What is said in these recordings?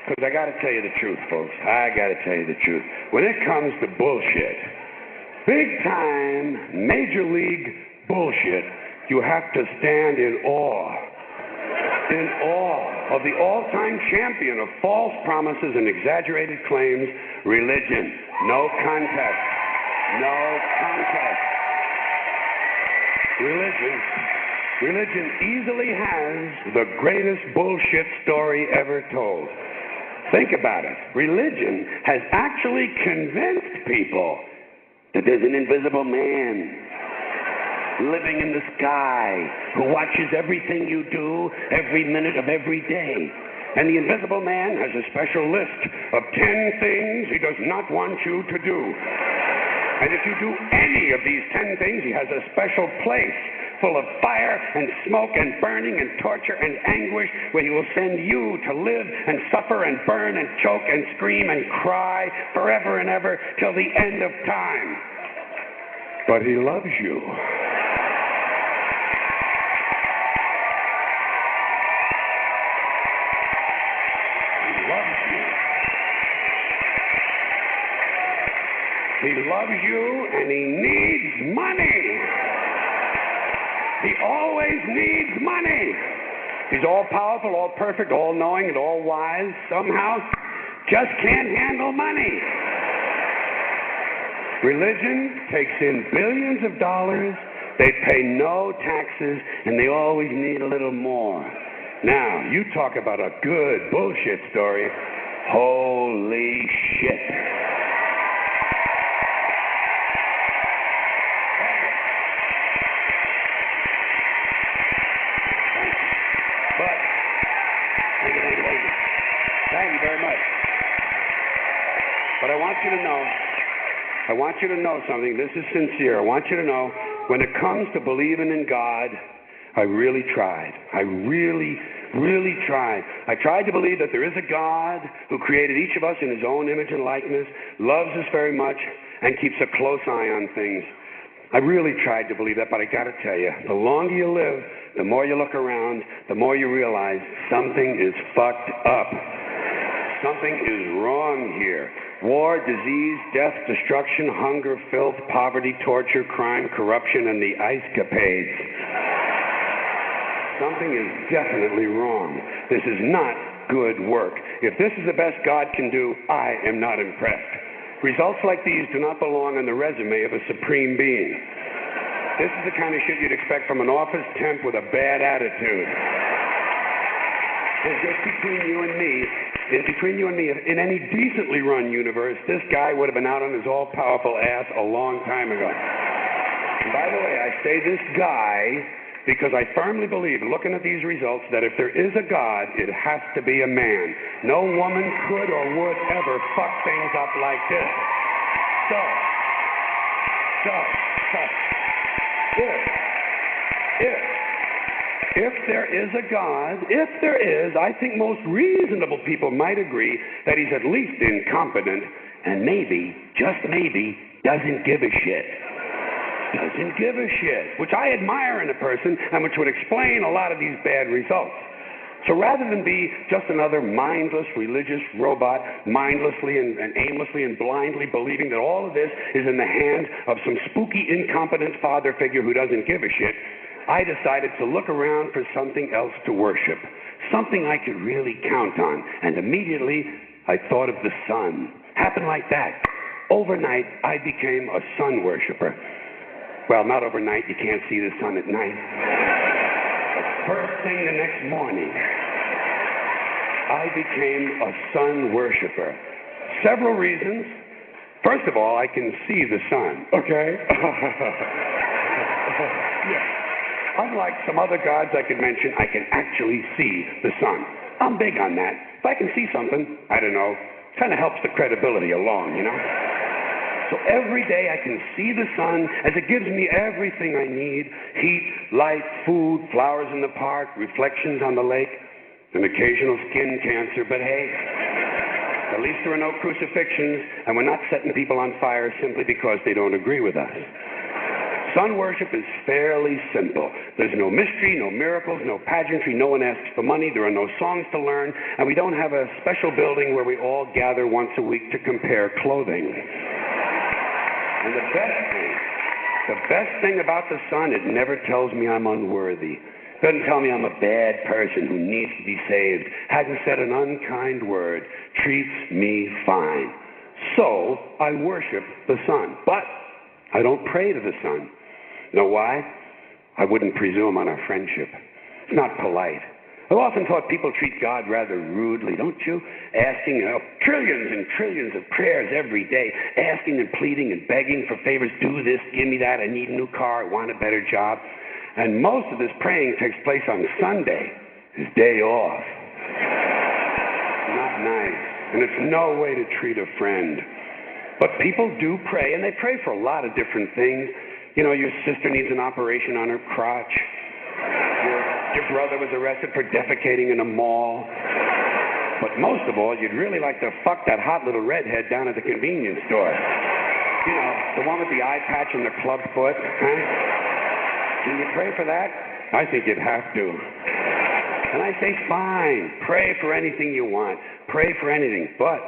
Because I got to tell you the truth, folks. I got to tell you the truth. When it comes to bullshit, big-time, major league bullshit, you have to stand in awe of the all-time champion of false promises and exaggerated claims, religion. No contest. No contest. Religion easily has the greatest bullshit story ever told. Think about it. Religion has actually convinced people that there's an invisible man living in the sky who watches everything you do every minute of every day. And the invisible man has a special list of 10 things he does not want you to do. And if you do any of these 10 things, he has a special place full of fire and smoke and burning and torture and anguish where he will send you to live and suffer and burn and choke and scream and cry forever and ever till the end of time. But he loves you. He loves you, and he needs money. He always needs money. He's all-powerful, all-perfect, all-knowing, and all-wise. Somehow, just can't handle money. Religion takes in billions of dollars. They pay no taxes, and they always need a little more. Now, you talk about a good bullshit story. Holy shit. Thank you very much. But I want you to know something. This is sincere. I want you to know, when it comes to believing in God, I really tried. I really tried. I tried to believe that there is a God who created each of us in his own image and likeness, loves us very much, and keeps a close eye on things. I really tried to believe that, but I got to tell you, the longer you live, the more you look around, the more you realize something is fucked up. Something is wrong here. War, disease, death, destruction, hunger, filth, poverty, torture, crime, corruption, and the ice-capades. Something is definitely wrong. This is not good work. If this is the best God can do, I am not impressed. Results like these do not belong on the resume of a supreme being. This is the kind of shit you'd expect from an office temp with a bad attitude. And just between you and me, in any decently run universe, this guy would have been out on his all-powerful ass a long time ago. And by the way, I say this guy because I firmly believe, looking at these results, that if there is a God, it has to be a man. No woman could or would ever fuck things up like this. If there is a God, I think most reasonable people might agree that he's at least incompetent and maybe, just maybe, doesn't give a shit. Doesn't give a shit, which I admire in a person and which would explain a lot of these bad results. So rather than be just another mindless religious robot, mindlessly and aimlessly and blindly believing that all of this is in the hands of some spooky, incompetent father figure who doesn't give a shit, I decided to look around for something else to worship, something I could really count on. And immediately, I thought of the sun. Happened like that. Overnight, I became a sun worshiper. Well, not overnight. You can't see the sun at night. But first thing the next morning, I became a sun worshiper. Several reasons. First of all, I can see the sun, okay? Yeah. Unlike some other gods I could mention, I can actually see the sun. I'm big on that. If I can see something, I don't know, kind of helps the credibility along, you know? So every day I can see the sun as it gives me everything I need: heat, light, food, flowers in the park, reflections on the lake, an occasional skin cancer. But hey, at least there are no crucifixions, and we're not setting people on fire simply because they don't agree with us. sun worship is fairly simple. There's no mystery, no miracles, no pageantry, no one asks for money, there are no songs to learn, and we don't have a special building where we all gather once a week to compare clothing. And the best thing about the sun, it never tells me I'm unworthy. Doesn't tell me I'm a bad person who needs to be saved. Hasn't said an unkind word. Treats me fine. So I worship the sun. But I don't pray to the sun. Know why? I wouldn't presume on our friendship. It's not polite. I've often thought people treat God rather rudely, don't you? Asking trillions and trillions of prayers every day, asking and pleading and begging for favors. Do this, give me that, I need a new car, I want a better job. And most of this praying takes place on Sunday, his day off. Not nice. And it's no way to treat a friend. But people do pray, and they pray for a lot of different things. You know, your sister needs an operation on her crotch. Your brother was arrested for defecating in a mall. But most of all, you'd really like to fuck that hot little redhead down at the convenience store. You know, the one with the eye patch and the club foot, huh? Can you pray for that? I think you'd have to. And I say, fine, pray for anything you want. Pray for anything. But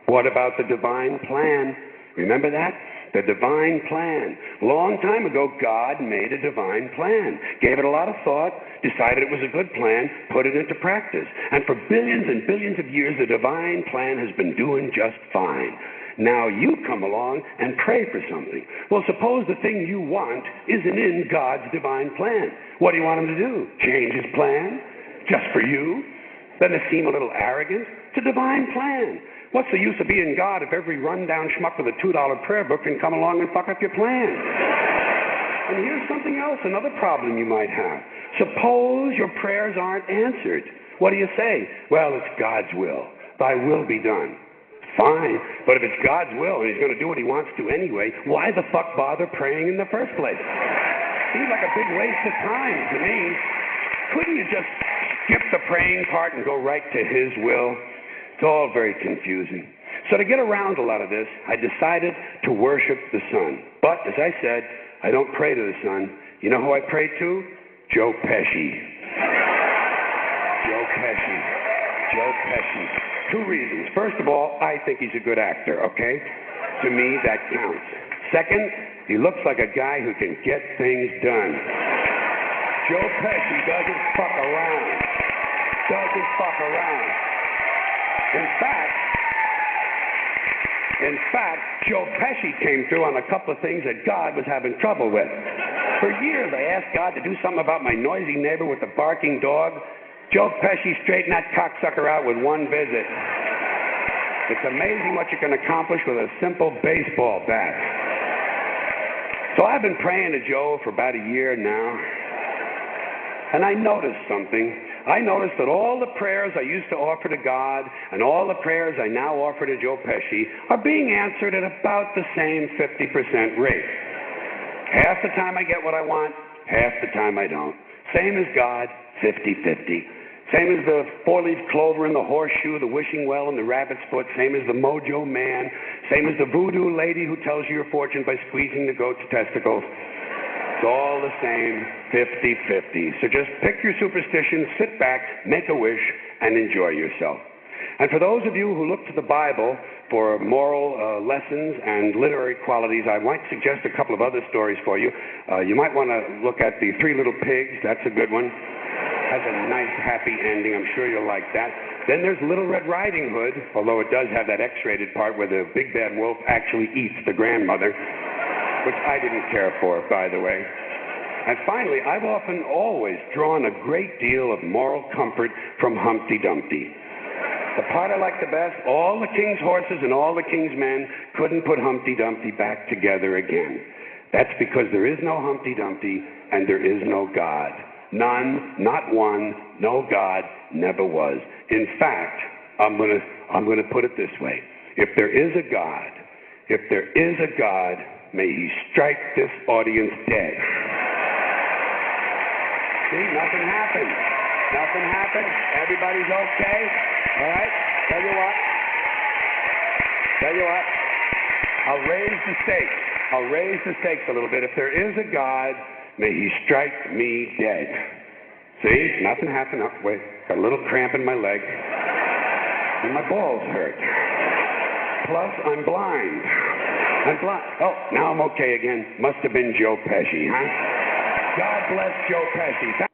what about the divine plan? Remember that? The divine plan. Long time ago, God made a divine plan. Gave it a lot of thought, decided it was a good plan, put it into practice. And for billions and billions of years, the divine plan has been doing just fine. Now you come along and pray for something. Well, suppose the thing you want isn't in God's divine plan. What do you want him to do? Change his plan? Just for you? Doesn't it seem a little arrogant? It's a divine plan. What's the use of being God if every rundown schmuck with a $2 prayer book can come along and fuck up your plan? And here's something else, another problem you might have. Suppose your prayers aren't answered. What do you say? Well, it's God's will. Thy will be done. Fine, but if it's God's will and he's going to do what he wants to anyway, why the fuck bother praying in the first place? Seems like a big waste of time to me. Couldn't you just skip the praying part and go right to his will? It's all very confusing. So to get around a lot of this, I decided to worship the sun. But, as I said, I don't pray to the sun. You know who I pray to? Joe Pesci. Joe Pesci. Joe Pesci. 2 reasons. First of all, I think he's a good actor, okay? To me, that counts. Second, he looks like a guy who can get things done. Joe Pesci doesn't fuck around. Doesn't fuck around. In fact, Joe Pesci came through on a couple of things that God was having trouble with. For years, I asked God to do something about my noisy neighbor with the barking dog. Joe Pesci straightened that cocksucker out with one visit. It's amazing what you can accomplish with a simple baseball bat. So I've been praying to Joe for about a year now, and I noticed something. I noticed that all the prayers I used to offer to God and all the prayers I now offer to Joe Pesci are being answered at about the same 50% rate. Half the time I get what I want, half the time I don't. Same as God, 50-50. Same as the 4-leaf clover and the horseshoe, the wishing well and the rabbit's foot. Same as the mojo man. Same as the voodoo lady who tells you your fortune by squeezing the goat's testicles. It's all the same, 50-50. So just pick your superstition, sit back, make a wish, and enjoy yourself. And for those of you who look to the Bible for moral lessons and literary qualities, I might suggest a couple of other stories for you. You might want to look at The 3 Little Pigs. That's a good one. Has a nice, happy ending. I'm sure you'll like that. Then there's Little Red Riding Hood, although it does have that X-rated part where the big bad wolf actually eats the grandmother, which I didn't care for, by the way. And finally, I've often always drawn a great deal of moral comfort from Humpty Dumpty. The part I like the best, all the king's horses and all the king's men couldn't put Humpty Dumpty back together again. That's because there is no Humpty Dumpty and there is no God. None, not one, no God, never was. In fact, I'm gonna put it this way. If there is a God, may he strike this audience dead. See, nothing happened. Nothing happened. Everybody's okay. All right? Tell you what. I'll raise the stakes. I'll raise the stakes a little bit. If there is a God, may he strike me dead. See? Nothing happened. Oh, wait. Got a little cramp in my leg. And my balls hurt. Plus, I'm blind. Oh, now I'm okay again. Must have been Joe Pesci, huh? God bless Joe Pesci.